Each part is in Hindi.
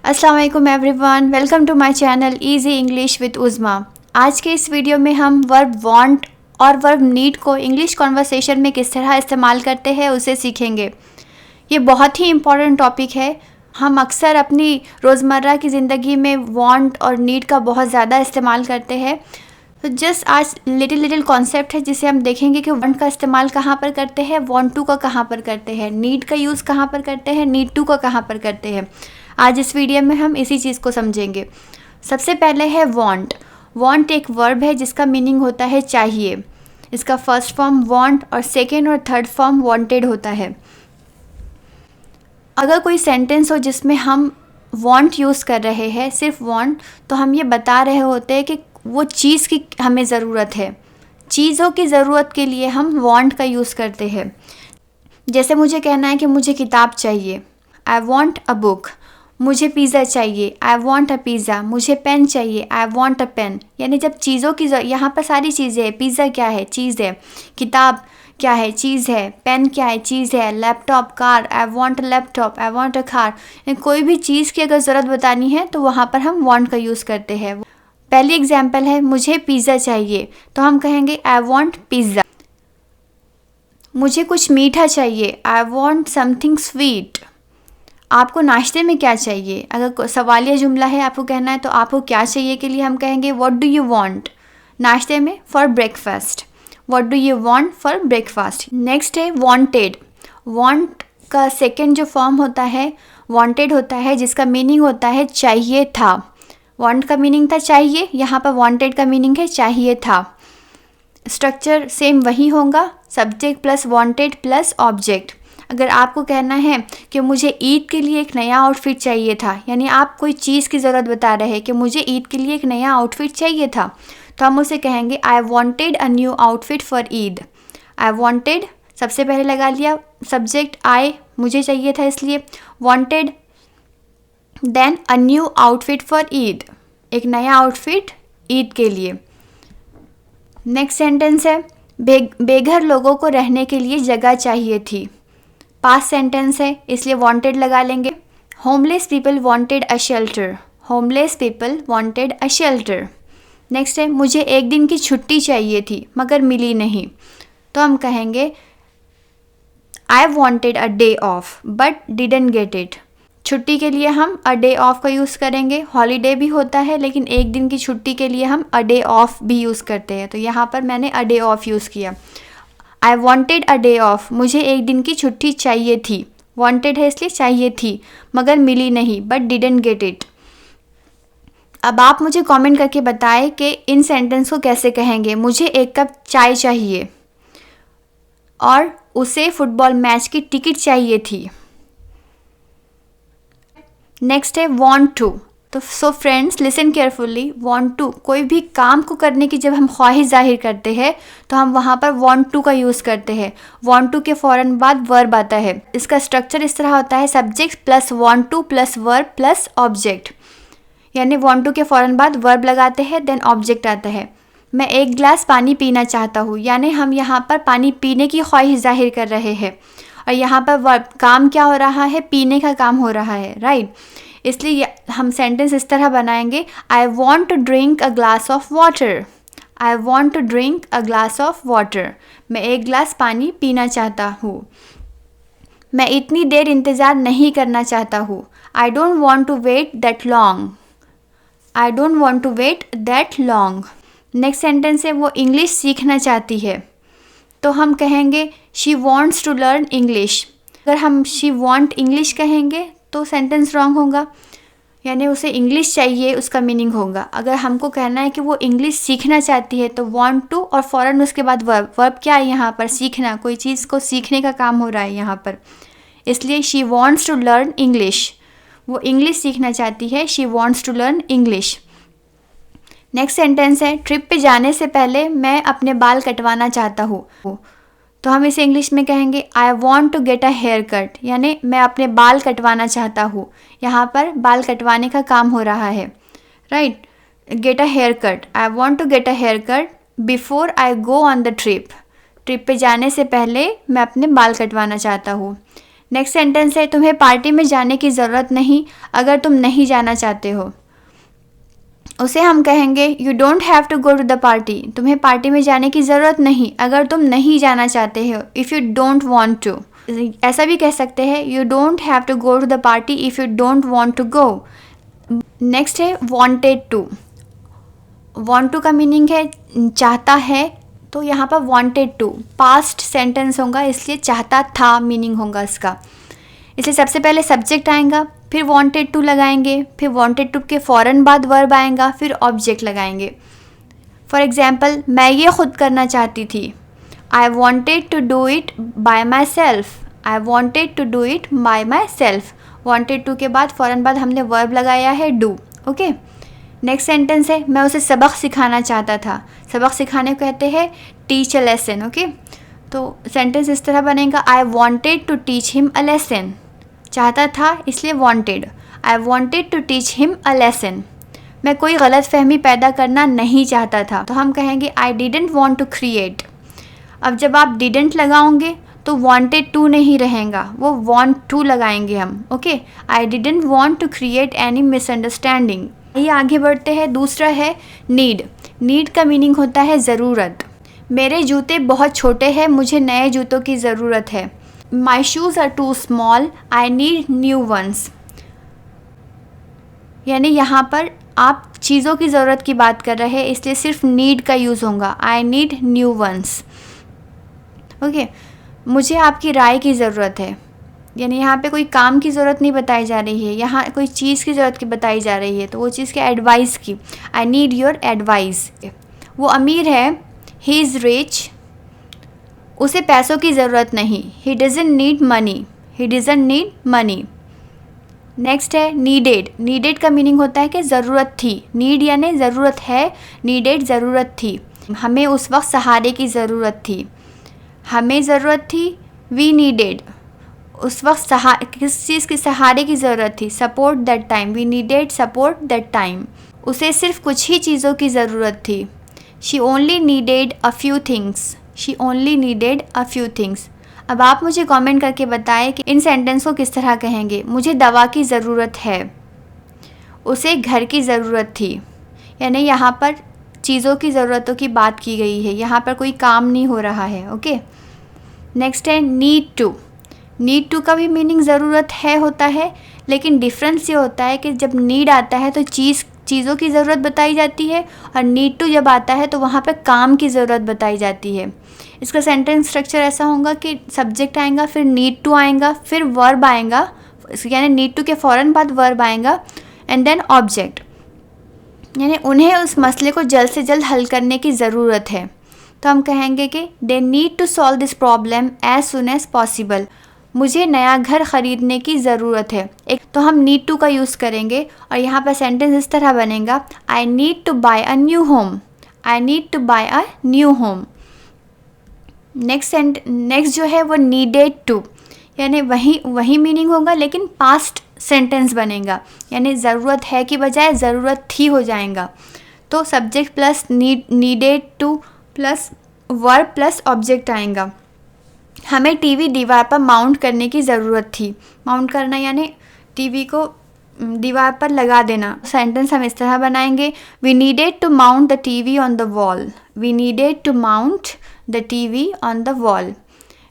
अस्सलाम वालेकुम everyone, welcome to my channel easy English with Uzma. आज के इस वीडियो में हम वर्ब वांट और वर्ब नीड को इंग्लिश कॉन्वर्सेशन में किस तरह इस्तेमाल करते हैं उसे सीखेंगे। ये बहुत ही इम्पॉर्टेंट टॉपिक है। हम अक्सर अपनी रोज़मर्रा की ज़िंदगी में वांट और नीड का बहुत ज़्यादा इस्तेमाल करते हैं। तो जस्ट आज लिटिल कॉन्सेप्ट है जिसे हम देखेंगे कि वांट का इस्तेमाल कहाँ पर करते हैं, वांट टू का कहाँ पर करते हैं, नीड का यूज़ कहाँ पर करते हैं, नीड टू का कहाँ पर करते हैं। आज इस वीडियो में हम इसी चीज़ को समझेंगे। सबसे पहले है वांट। वांट एक वर्ब है जिसका मीनिंग होता है चाहिए। इसका फर्स्ट फॉर्म वांट और सेकेंड और थर्ड फॉर्म वांटेड होता है। अगर कोई सेंटेंस हो जिसमें हम वांट यूज़ कर रहे हैं, सिर्फ वांट, तो हम ये बता रहे होते हैं कि वो चीज़ की हमें ज़रूरत है। चीज़ों की ज़रूरत के लिए हम वांट का यूज़ करते हैं। जैसे मुझे कहना है कि मुझे किताब चाहिए, आई वॉन्ट अ बुक। मुझे पिज़्ज़ा चाहिए, आई वॉन्ट अ पिज़्ज़ा। मुझे पेन चाहिए, आई वॉन्ट अ पेन। यानी जब चीज़ों की यहाँ पर सारी चीज़ें हैं। पिज़्ज़ा क्या है? चीज़ है। किताब क्या है? चीज़ है। पेन क्या है? चीज़ है। Laptop, car, I want a laptop, I want a car. कोई भी चीज़ की अगर ज़रूरत बतानी है तो वहाँ पर हम वॉन्ट का यूज़ करते हैं। पहली एग्जाम्पल है मुझे पिज़्ज़ा चाहिए, तो हम कहेंगे आई वॉन्ट पिज़्ज़ा। मुझे कुछ मीठा चाहिए, आई वॉन्ट समथिंग स्वीट। आपको नाश्ते में क्या चाहिए? अगर सवालिया जुमला है, आपको कहना है तो आपको क्या चाहिए के लिए हम कहेंगे व्हाट डू यू वांट नाश्ते में for breakfast. What do you want for breakfast. Next है वांटेड। वांट का सेकंड जो फॉर्म होता है वांटेड होता है, जिसका मीनिंग होता है चाहिए था। वांट का मीनिंग था चाहिए, यहाँ पर वांटेड का मीनिंग है चाहिए था। स्ट्रक्चर सेम वही होगा, subject plus wanted plus object. अगर आपको कहना है कि मुझे ईद के लिए एक नया आउटफिट चाहिए था, यानी आप कोई चीज़ की ज़रूरत बता रहे हैं कि मुझे ईद के लिए एक नया आउटफिट चाहिए था, तो हम उसे कहेंगे I wanted a new outfit for Eid. I wanted सबसे पहले लगा लिया सब्जेक्ट आई, मुझे चाहिए था इसलिए wanted, then a new outfit for Eid, एक नया आउटफिट ईद के लिए। नेक्स्ट सेंटेंस है बेघर लोगों को रहने के लिए जगह चाहिए थी। पास्ट सेंटेंस है इसलिए वांटेड लगा लेंगे। Homeless people wanted a shelter. Homeless people wanted a shelter. Next है मुझे एक दिन की छुट्टी चाहिए थी मगर मिली नहीं, तो हम कहेंगे I wanted a day of but didn't get it. छुट्टी के लिए हम अ डे ऑफ का यूज़ करेंगे। हॉलीडे भी होता है लेकिन एक दिन की छुट्टी के लिए हम अ डे ऑफ भी यूज़ करते हैं, तो यहाँ पर मैंने अ डे ऑफ यूज़ किया। I wanted a day of, मुझे एक दिन की छुट्टी चाहिए थी। वॉन्टेड है इसलिए चाहिए थी मगर मिली नहीं, बट डिडंट गेट इट। अब आप मुझे कमेंट करके बताएं कि इन सेंटेंस को कैसे कहेंगे। मुझे एक कप चाय चाहिए और उसे फुटबॉल मैच की टिकट चाहिए थी। नेक्स्ट है वॉन्ट टू। तो so friends listen carefully. Want to, कोई भी काम को करने की जब हम ख्वाहिश जाहिर करते हैं तो हम वहाँ पर वॉन्ट टू का यूज़ करते हैं। वॉन्ट टू के फ़ौरन बाद वर्ब आता है। इसका स्ट्रक्चर इस तरह होता है subject plus want two plus verb plus object. यानी वॉन्ट टू के फ़ौरन बाद वर्ब लगाते हैं, देन ऑब्जेक्ट आता है। मैं एक गिलास पानी पीना चाहता हूँ, यानी हम यहाँ पर पानी पीने की ख्वाहिश जाहिर कर रहे हैं और यहाँ पर वर्ब काम क्या हो रहा है? पीने का काम हो रहा है, राइट। इसलिए हम सेंटेंस इस तरह बनाएंगे I want to drink a glass of water. I want to drink a glass of water. मैं एक गिलास पानी पीना चाहता हूँ। मैं इतनी देर इंतज़ार नहीं करना चाहता हूँ। I don't want to wait that long. I don't want to wait that long. Next sentence है वो इंग्लिश सीखना चाहती है, तो हम कहेंगे she wants to learn English. अगर हम शी वॉन्ट इंग्लिश कहेंगे तो सेंटेंस रॉन्ग होगा, यानी उसे इंग्लिश चाहिए उसका मीनिंग होगा। अगर हमको कहना है कि वो इंग्लिश सीखना चाहती है तो वांट टू और फ़ौरन उसके बाद वर्ब। वर्ब क्या है यहाँ पर? सीखना, कोई चीज़ को सीखने का काम हो रहा है यहाँ पर, इसलिए she wants to learn English. वो इंग्लिश सीखना चाहती है, she wants to learn English. Next sentence है ट्रिप पे जाने से पहले मैं अपने बाल कटवाना चाहता हूँ, तो हम इसे इंग्लिश में कहेंगे I want to get a haircut, यानी मैं अपने बाल कटवाना चाहता हूँ। यहाँ पर बाल कटवाने का काम हो रहा है, right. Get a haircut, I want to get a haircut before I go on the trip. Trip पे जाने से पहले मैं अपने बाल कटवाना चाहता हूँ। नेक्स्ट सेंटेंस है तुम्हें पार्टी में जाने की ज़रूरत नहीं अगर तुम नहीं जाना चाहते हो। उसे हम कहेंगे you don't have to go to the party. तुम्हें पार्टी में जाने की ज़रूरत नहीं अगर तुम नहीं जाना चाहते हो, if you don't want to. ऐसा भी कह सकते हैं you don't have to go to the party if you don't want to go. Next है वांटेड टू। वांट टू का मीनिंग है चाहता है, तो यहाँ पर वांटेड टू पास्ट सेंटेंस होगा, इसलिए चाहता था मीनिंग होगा इसका। इसलिए सबसे पहले सब्जेक्ट आएगा, फिर वांटेड टू लगाएंगे, फिर वांटेड टू के फ़ौरन बाद वर्ब आएगा, फिर ऑब्जेक्ट लगाएंगे। फॉर एग्जाम्पल मैं ये खुद करना चाहती थी, I wanted to do it by myself. I wanted to do it by myself. Wanted to के बाद फ़ौरन बाद हमने वर्ब लगाया है डू। ओके, नेक्स्ट सेंटेंस है मैं उसे सबक सिखाना चाहता था। सबक सिखाने को कहते हैं टीच अ लेसन। ओके, तो सेंटेंस इस तरह बनेगा I wanted to teach him a lesson. चाहता था इसलिए wanted, I wanted to teach him a lesson. मैं कोई गलत फहमी पैदा करना नहीं चाहता था, तो हम कहेंगे I didn't want to create. अब जब आप डिडंट लगाओगे तो वांटेड टू नहीं रहेगा, वो वांट टू लगाएंगे हम। Okay, I didn't want to create any misunderstanding. ये आगे बढ़ते हैं। दूसरा है नीड। नीड का मीनिंग होता है ज़रूरत। मेरे जूते बहुत छोटे हैं, मुझे नए जूतों की ज़रूरत है। My shoes are too small, I need new ones। यानी यहाँ पर आप चीज़ों की ज़रूरत की बात कर रहे हैं, इसलिए सिर्फ नीड का यूज़ होगा, I need new ones। Okay, मुझे आपकी राय की ज़रूरत है, यानी यहाँ पे कोई काम की ज़रूरत नहीं बताई जा रही है, यहाँ कोई चीज़ की ज़रूरत की बताई जा रही है, तो वो चीज़ के एडवाइस की, I need your advice। वो अमीर है, he is rich, उसे पैसों की ज़रूरत नहीं, he doesn't need money, he doesn't need money। Next है नीडेड। नीडेड का मीनिंग होता है कि ज़रूरत थी। नीड यानी ज़रूरत है, नीडेड ज़रूरत थी। हमें उस वक्त सहारे की ज़रूरत थी, हमें ज़रूरत थी, वी नीडेड। उस वक्त किस चीज़ की सहारे की ज़रूरत थी, support that time, we needed support that time. उसे सिर्फ कुछ ही चीज़ों की ज़रूरत थी, she only needed a few things, she only needed a few things. अब आप मुझे कमेंट करके बताएं कि इन सेंटेंस को किस तरह कहेंगे। मुझे दवा की ज़रूरत है, उसे घर की ज़रूरत थी, यानी यहाँ पर चीज़ों की ज़रूरतों की बात की गई है, यहाँ पर कोई काम नहीं हो रहा है। ओके, नेक्स्ट है नीड टू। नीड टू का भी मीनिंग ज़रूरत है होता है, लेकिन डिफरेंस ये होता है कि जब नीड आता है तो चीज़ों की ज़रूरत बताई जाती है, और नीड टू जब आता है तो वहाँ पे काम की ज़रूरत बताई जाती है। इसका सेंटेंस स्ट्रक्चर ऐसा होगा कि सब्जेक्ट आएगा, फिर नीड टू आएगा, फिर वर्ब आएगा, यानी नीड टू के फ़ौरन बाद वर्ब आएगा, एंड देन ऑब्जेक्ट, यानी उन्हें उस मसले को जल्द से जल्द हल करने की ज़रूरत है। तो हम कहेंगे कि they need to solve this problem as soon as possible. मुझे नया घर ख़रीदने की ज़रूरत है। एक तो हम नीड टू का यूज़ करेंगे, और यहाँ पर सेंटेंस इस तरह बनेगा, I need to buy a new home, I need to buy a new home. Next जो है वो नीडेड टू, यानी वही मीनिंग होगा, लेकिन पास्ट सेंटेंस बनेगा, यानी ज़रूरत है की बजाय ज़रूरत थी हो जाएगा। तो subject plus needed two plus verb plus object आएगा। हमें टीवी दीवार पर माउंट करने की ज़रूरत थी। माउंट करना यानी टीवी को दीवार पर लगा देना। सेंटेंस हम इस तरह बनाएंगे, we needed to mount the TV on the wall, we needed to mount the TV on the wall.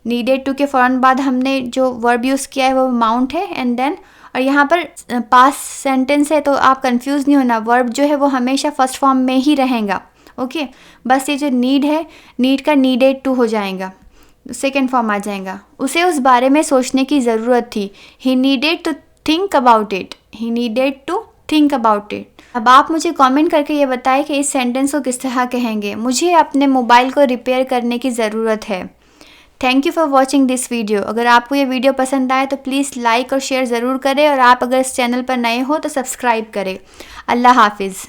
Needed to के फ़ौरन बाद हमने जो वर्ब यूज़ किया है वो माउंट है, एंड देन, और यहाँ पर पास्ट सेंटेंस है तो आप कंफ्यूज नहीं होना, वर्ब जो है वो हमेशा फर्स्ट फॉर्म में ही रहेगा। ओके, बस ये जो नीड है, नीड का नीडेड टू हो जाएगा, सेकेंड फॉर्म आ जाएगा। उसे उस बारे में सोचने की ज़रूरत थी, he needed to think about it, he needed to think about it. अब आप मुझे कमेंट करके ये बताएं कि इस सेंटेंस को किस तरह कहेंगे। मुझे अपने मोबाइल को रिपेयर करने की ज़रूरत है। Thank you for watching this video. अगर आपको ये वीडियो पसंद आए तो प्लीज़ लाइक और शेयर ज़रूर करें, और आप अगर इस चैनल पर नए हो तो सब्सक्राइब करें। अल्लाह हाफिज़।